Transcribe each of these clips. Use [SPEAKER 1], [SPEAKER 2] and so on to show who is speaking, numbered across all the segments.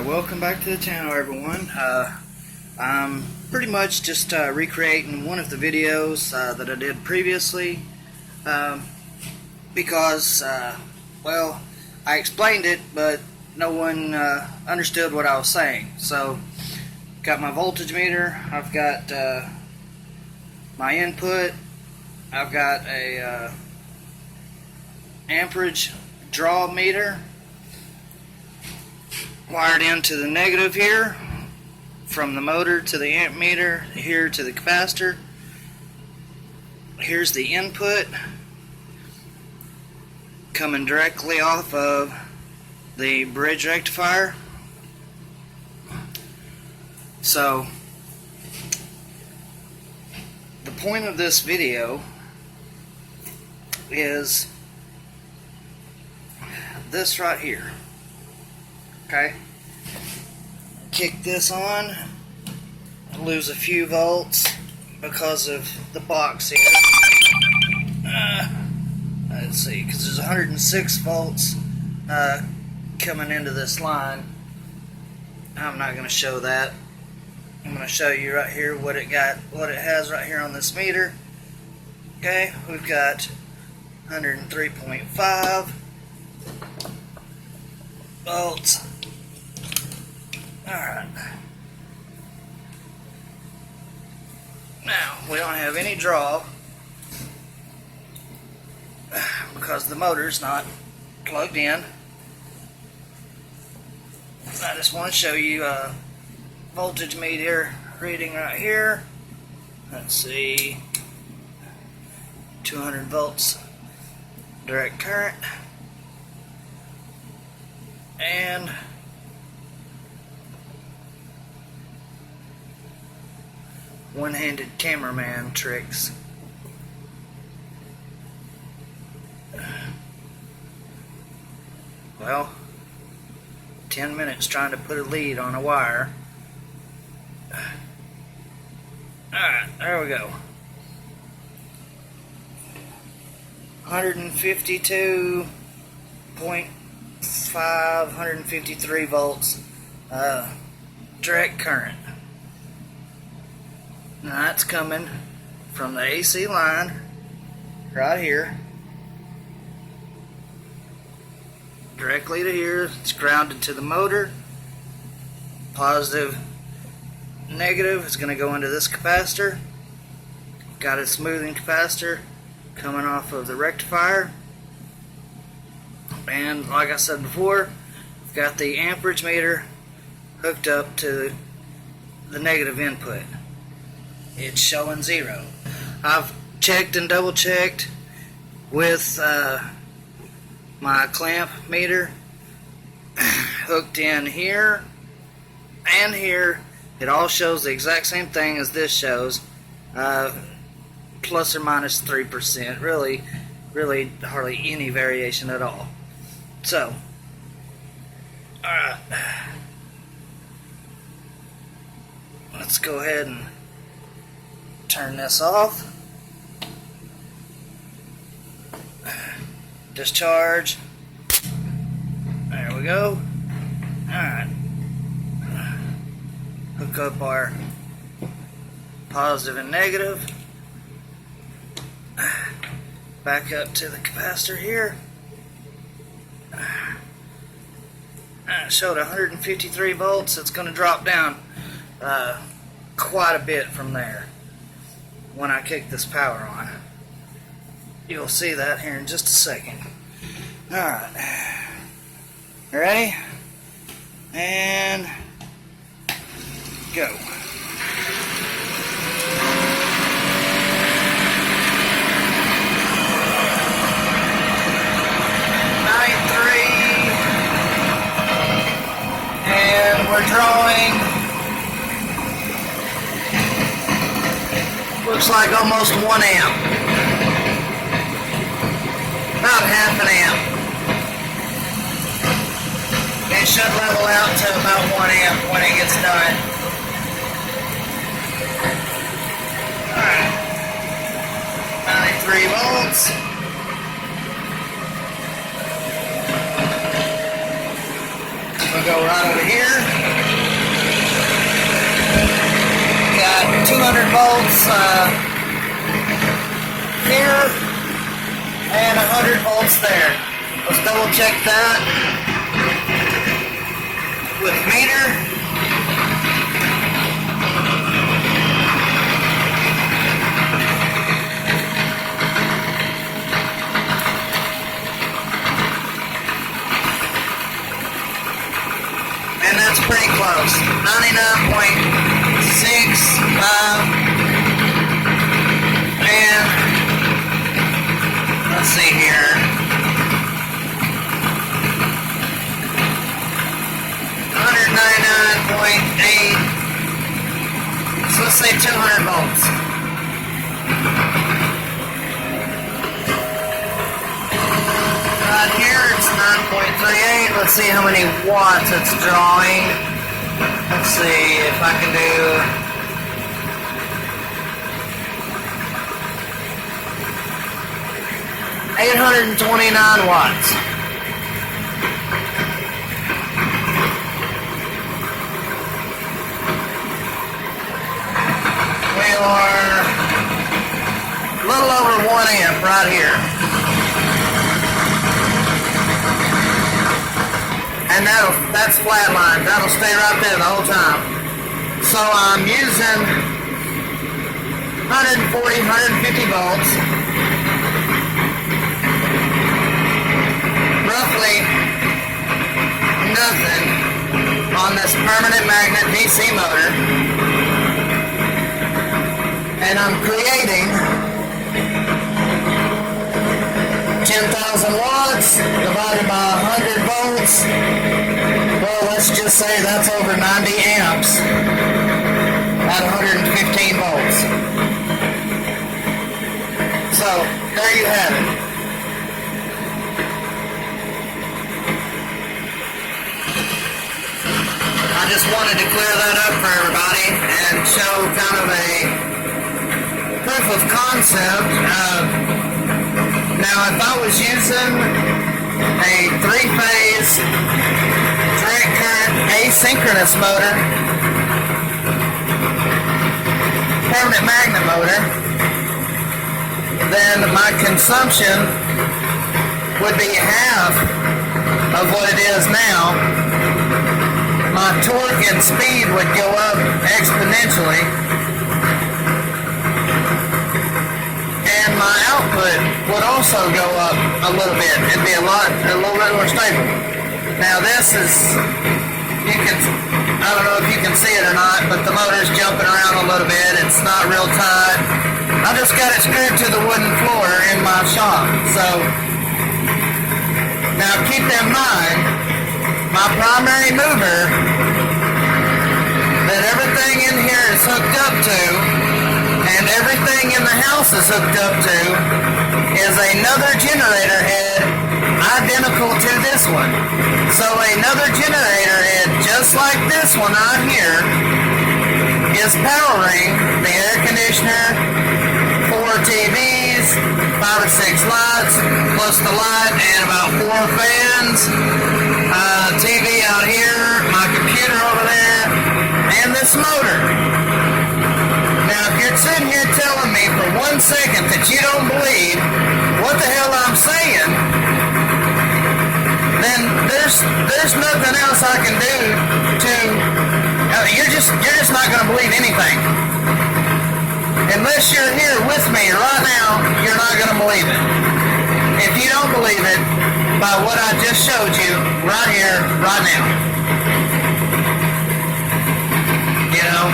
[SPEAKER 1] Alright, welcome back to the channel, everyone. I'm pretty much just recreating one of the videos that I did previously because, well, I explained it, but no one understood what I was saying. So, got my voltage meter, I've got my input, I've got a amperage draw meter wired into the negative here, from the motor to the amp meter, here to the capacitor. Here's the input coming directly off of the bridge rectifier. So the point of this video is this right here. Okay, kick this on, lose a few volts because of the box here. Let's see, because there's 106 volts coming into this line. I'm not going to show that. I'm going to show you right here what it has right here on this meter. Okay, we've got 103.5 volts. Alright. Now, we don't have any draw because the motor's not plugged in. I just want to show you a voltage meter reading right here. Let's see. 200 volts direct current. And one-handed cameraman tricks. Well, 10 minutes trying to put a lead on a wire. Alright, there we go. 152.5, 153 volts direct current. Now that's coming from the AC line right here directly to here. It's grounded to the motor. Positive, negative is going to go into this capacitor. Got a smoothing capacitor coming off of the rectifier. And like I said before, I've got the amperage meter hooked up to the negative input. It's showing 0. I've checked and double checked with my clamp meter hooked in here and here. It all shows the exact same thing as this shows, plus or minus 3%. Really hardly any variation at all. So, alright, let's go ahead and turn this off. Discharge. There we go. Alright. Hook up our positive and negative. Back up to the capacitor here. It showed 153 volts. It's going to drop down quite a bit from there when I kick this power on. You'll see that here in just a second. Alright. Ready? And go. And we're drawing, looks like almost 1 amp. About half an amp. It should level out to about 1 amp when it gets done. Alright. 93 volts. We'll go right over here. 200 volts here and 100 volts there. Let's double check that with meter. And that's pretty close. 99.65. And let's see here. 199.8. So let's say 200 volts. Right here it's 9.38. Let's see how many watts it's drawing. Let's see if I can do 829 watts. We are a little over 1 amp right here. And that's flatline. That'll stay right there the whole time. So I'm using 140, 150 volts. Roughly nothing on this permanent magnet DC motor. And I'm creating 10,000 watts divided by 100 volts. Well, let's just say that's over 90 amps at 115 volts. So, there you have it. I just wanted to clear that up for everybody and show kind of a proof of concept. Now, if I was using a 3-phase direct current asynchronous motor, permanent magnet motor, then my consumption would be half of what it is now. My torque and speed would go up exponentially, and my output would also go up a little bit. It'd be a little bit more stable. Now this is, I don't know if you can see it or not, but the motor's jumping around a little bit. It's not real tight. I just got it screwed to the wooden floor in my shop. So now keep in mind, my primary mover that everything in here is hooked up to and everything in the house is hooked up to is another generator head identical to this one. So another generator head just like this one out here is powering the air conditioner, 4 TVs, 5 or 6 lights, plus the light and about 4 fans, TV out here, my computer over there, and this motor. Now, if you're sitting here telling me for 1 second that you don't believe what the hell I'm saying, then there's nothing else I can do to. You're just not going to believe anything. Unless you're here with me right now, you're not going to believe it. If you don't believe it by what I just showed you right here, right now. You know?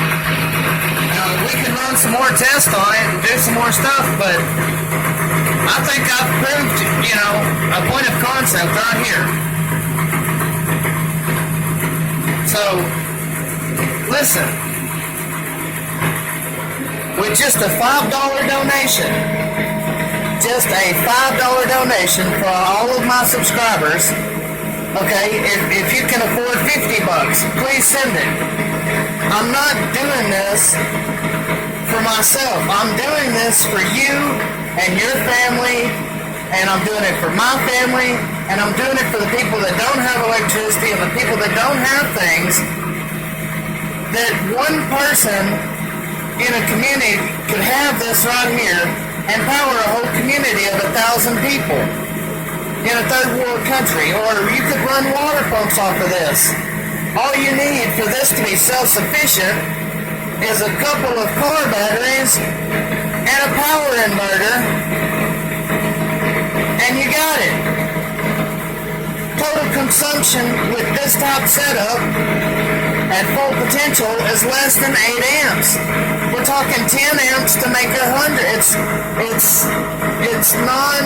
[SPEAKER 1] Now, we can run some more tests on it and do some more stuff, but I think I've proved, a point of concept right here. So, listen. With just a $5 donation, just a $5 donation for all of my subscribers, okay, if you can afford $50, please send it. I'm not doing this for myself. I'm doing this for you and your family, and I'm doing it for my family, and I'm doing it for the people that don't have electricity and the people that don't have things that one person
[SPEAKER 2] in a community could have this right here and power a whole community of 1,000 people in a third world country. Or you could run water pumps off of this. All you need for this to be self-sufficient is a couple of car batteries and a power inverter, and you got it. Total consumption with this type setup at full potential is less than 8 amps. We're talking 10 amps to make 100. It's non,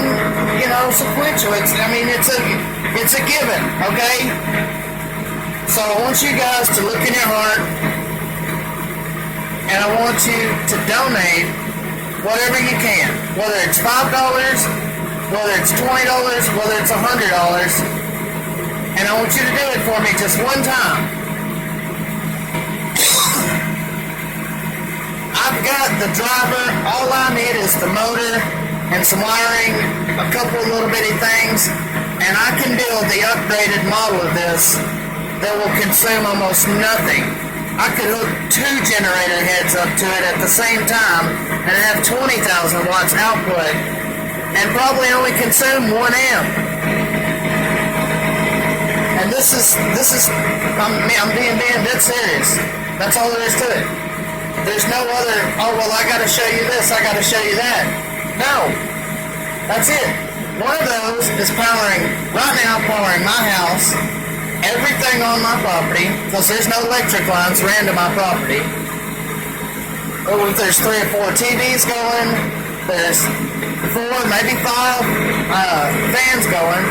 [SPEAKER 2] sequential. It's a given, okay? So I want you guys to look in your heart, and I want you to donate whatever you can, whether it's $5, whether it's $20, whether it's $100, and I want you to do it for me just one time. I've got the driver. All I need is the motor and some wiring, a couple of little bitty things, and I can build the upgraded model of this that will consume almost nothing. I could hook 2 generator heads up to it at the same time and have 20,000 watts output and probably only consume 1 amp. And this is I'm being dead serious. That's all there is to it. There's no other, I gotta show you this, I gotta show you that. No. That's it. One of those is powering my house, everything on my property, because there's no electric lines ran to my property. Or if there's 3 or 4 TVs going, there's 4, maybe 5 fans going.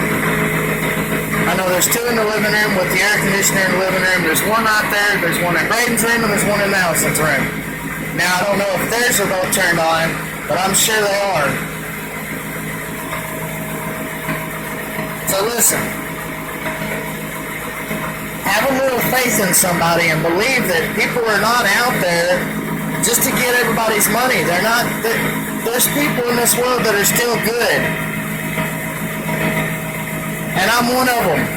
[SPEAKER 2] I know there's 2 in the living room with the air conditioner in the living room. There's 1 out there, there's 1 in Braden's room, and there's 1 in Allison's room. Now, I don't know if theirs are both turned on, but I'm sure they are. So listen. Have a little faith in somebody and believe that people are not out there just to get everybody's money. They're not. There's people in this world that are still good. And I'm one of them.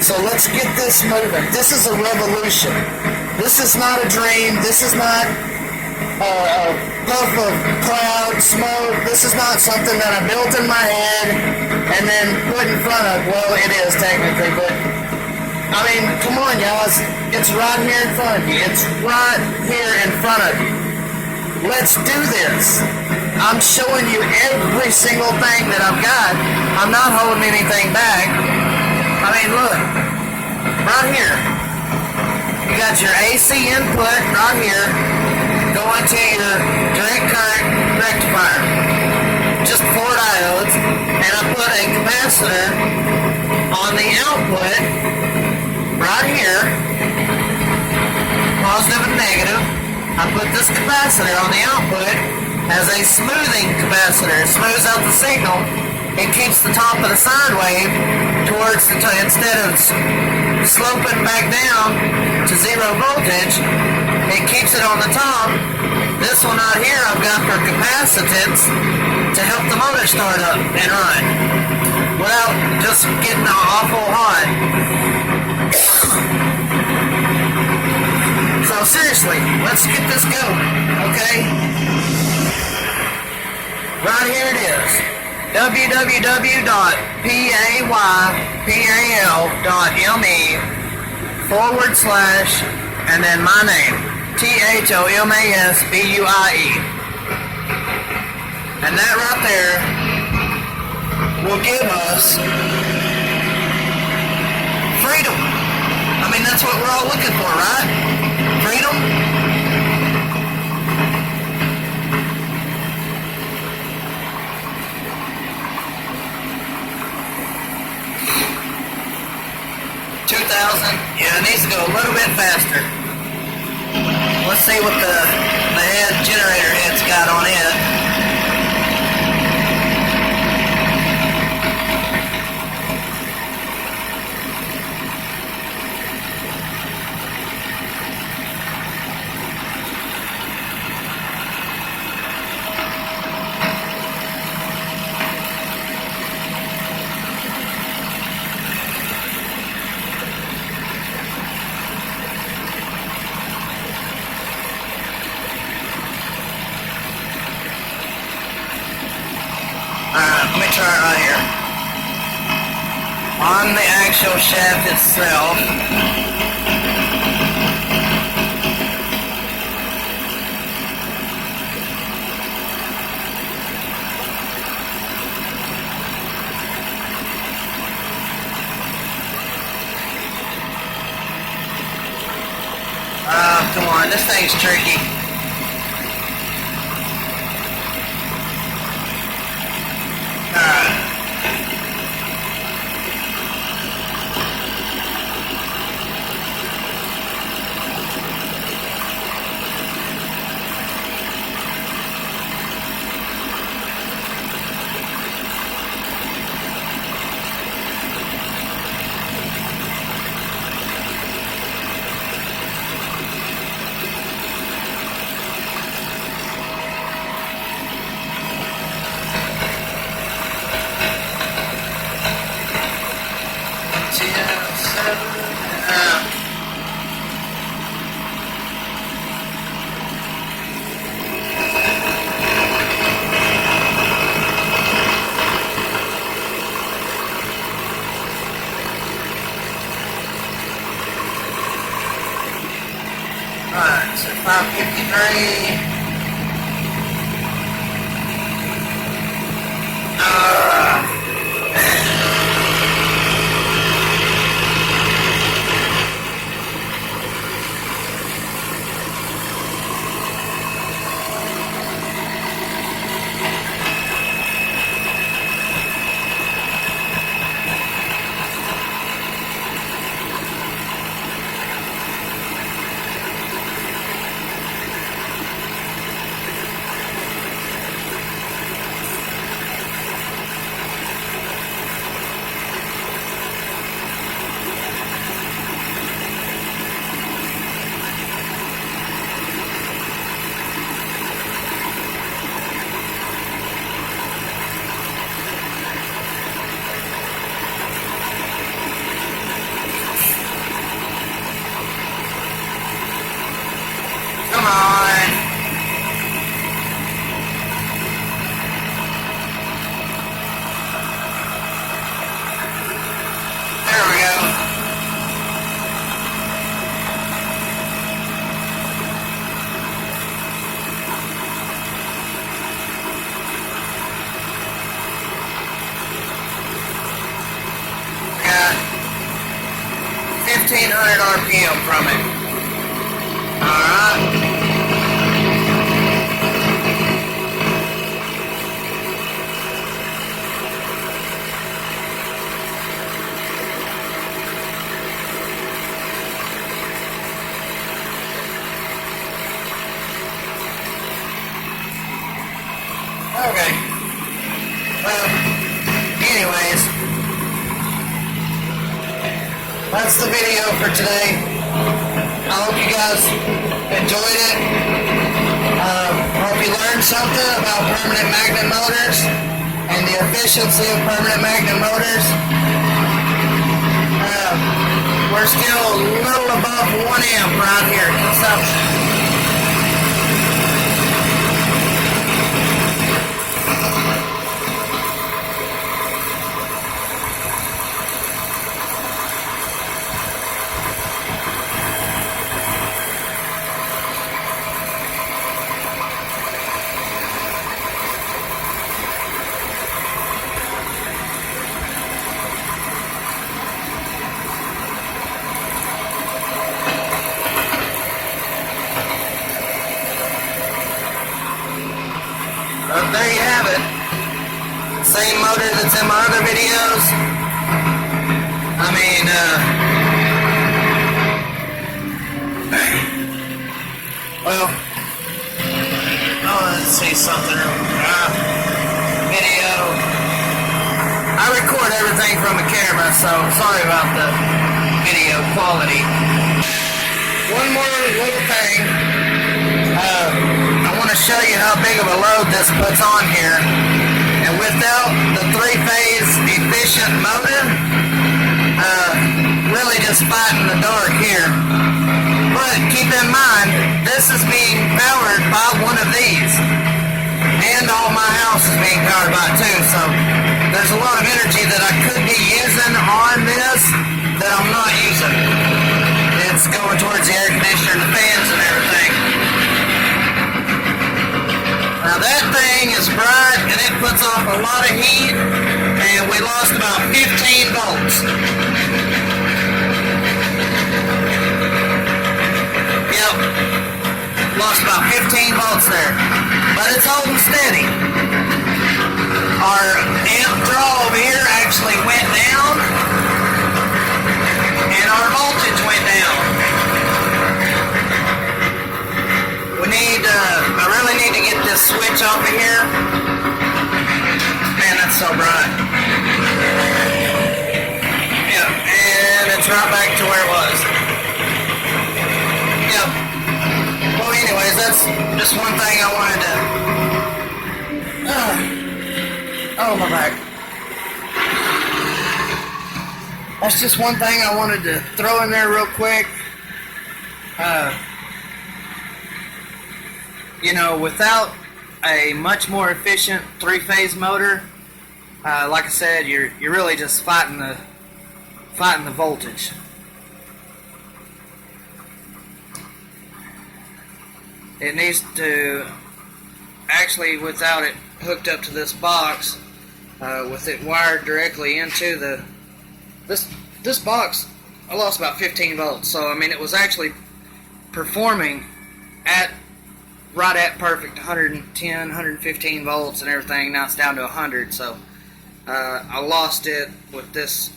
[SPEAKER 2] So let's get this moving. This is a revolution. This is not a dream. This is not a puff of cloud, smoke. This is not something that I built in my head and then put in front of. Well, it is technically, but I mean, come on, y'all. It's right here in front of you. It's right here in front of you. Let's do this. I'm showing you every single thing that I've got. I'm not holding anything back. I mean, look. Right here. You got your AC input right here going to your direct current rectifier. Just 4 diodes. And I put a capacitor on the output right here. Positive and negative. I put this capacitor on the output as a smoothing capacitor. It smooths out the signal. It keeps the top of the sine wave towards the instead of sloping back down to 0 voltage, it keeps it on the top. This one out here I've got for capacitance to help the motor start up and run without just getting awful hot. So seriously, let's get this going, okay? Right here it is. www.paypal.me/ and then my name, THOMASBUIE. And that right there will give us freedom. I mean, that's what we're all looking for, right? Freedom? Yeah, it needs to go a little bit faster. Let's see what the generator head's got on it.
[SPEAKER 1] actual shaft itself. Come on, this thing's tricky. Alright, so 553. Come on. There we go. Got 1,500 RPM from it. Alright. Okay. Well, anyways, that's the video for today. I hope you guys enjoyed it. Hope you learned something about permanent magnet motors and the efficiency of permanent magnet motors. We're still a little above 1 amp right here consumption. Well, there you have it. Same motor that's in my other videos. I mean, well, let's see something. Video. I record everything from a camera, so sorry about the video quality. One more little thing. I want to show you how big of a load this puts on here. And without the 3-phase efficient motor, really just fighting the dark here. But keep in mind, this is being powered by one of these. And all my house is being powered by it too. So there's a lot of energy that I could be using on this. that I'm not using. It's going towards the air conditioner and the fans and everything. Now that thing is bright and it puts off a lot of heat, and we lost about 15 volts. Yep, lost about 15 volts there, but it's holding steady. Our amp draw over here actually went down, and our voltage went down. I really need to get this switch off of here. Man, that's so bright. Yep, and it's right back to where it was. Yep. Well, anyways, that's just one thing I wanted to... oh, my back. That's just one thing I wanted to throw in there real quick. You know, without a much more efficient three-phase motor, like I said, you're really just fighting the voltage. It needs to actually, without it hooked up to this box, with it wired directly into this box, I lost about 15 volts. So I mean, it was actually performing right at perfect 110, 115 volts and everything. Now it's down to 100, so I lost it with this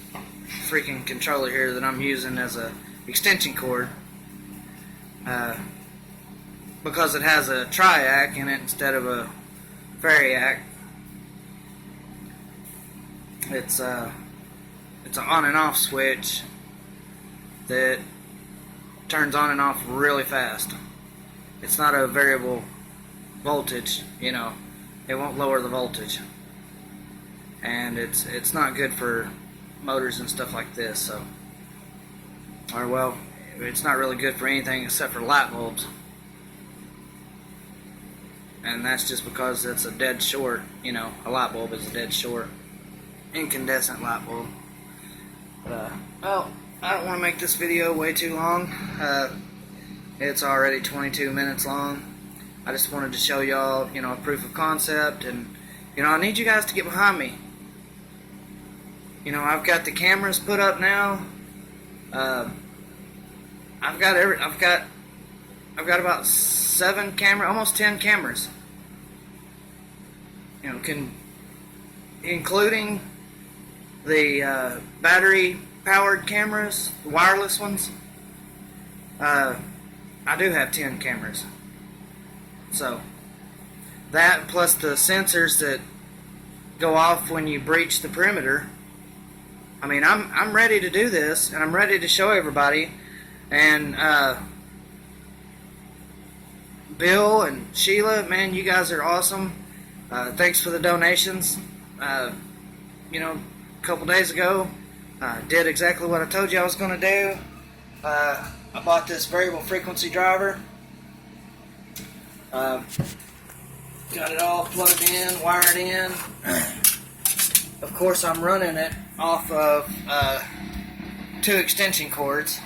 [SPEAKER 1] freaking controller here that I'm using as a extension cord, because it has a triac in it instead of a variac. It's an on and off switch that turns on and off really fast. It's not a variable voltage, you know. It won't lower the voltage, and it's not good for motors and stuff like this. So, or well, it's not really good for anything except for light bulbs, and that's just because it's a dead short. You know, a light bulb is a dead short, incandescent light bulb. But well, I don't want to make this video way too long. It's already 22 minutes long. I just wanted to show y'all, you know, a proof of concept, and you know, I need you guys to get behind me. You know, I've got the cameras put up now. I've got about 7 cameras, almost 10 cameras. You know, including the battery-powered cameras, the wireless ones. I do have 10 cameras. So, that plus the sensors that go off when you breach the perimeter. I mean, I'm ready to do this, and I'm ready to show everybody. And Bill and Sheila, man, you guys are awesome. Thanks for the donations. You know, a couple days ago, I did exactly what I told you I was going to do. I bought this variable frequency driver. Got it all plugged in, wired in. Of course, I'm running it off of 2 extension cords.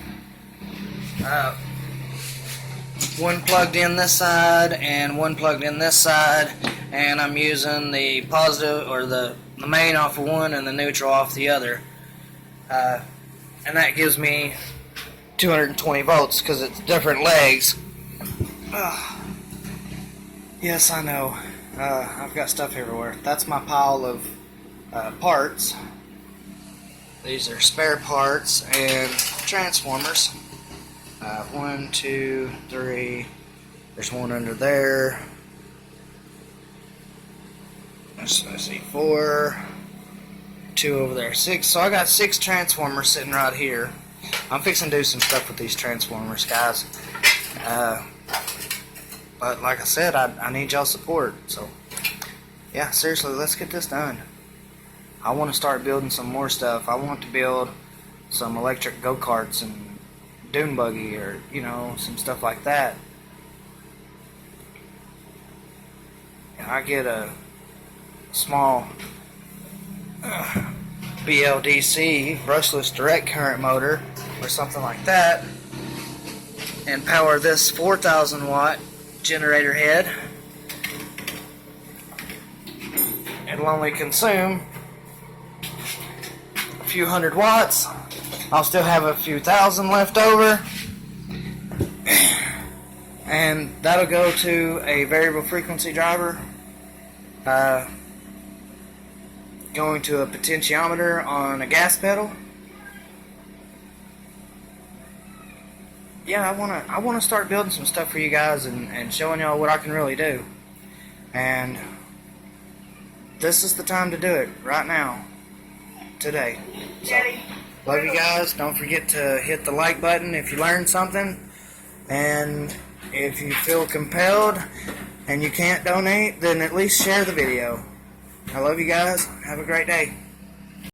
[SPEAKER 1] One plugged in this side and one plugged in this side, and I'm using the positive or the main off of one and the neutral off the other. And that gives me 220 volts because it's different legs. Yes, I know. I've got stuff everywhere. That's my pile of parts. These are spare parts and transformers. 1, 2, 3. There's one under there. Let's see, 4. 2 over there, 6. So I got 6 transformers sitting right here. I'm fixing to do some stuff with these transformers, guys. But like I said, I need y'all's support. So, yeah, seriously, let's get this done. I want to start building some more stuff. I want to build some electric go-karts and dune buggy, or, you know, some stuff like that. And I get a small BLDC, brushless direct current motor, or something like that, and power this 4,000 watt generator head. It'll only consume a few hundred watts. I'll still have a few thousand left over, and that'll go to a variable frequency driver, going to a potentiometer on a gas pedal. Yeah, I wanna start building some stuff for you guys and showing y'all what I can really do. And this is the time to do it, right now, today. So, love you guys. Don't forget to hit the like button if you learned something. And if you feel compelled and you can't donate, then at least share the video. I love you guys. Have a great day.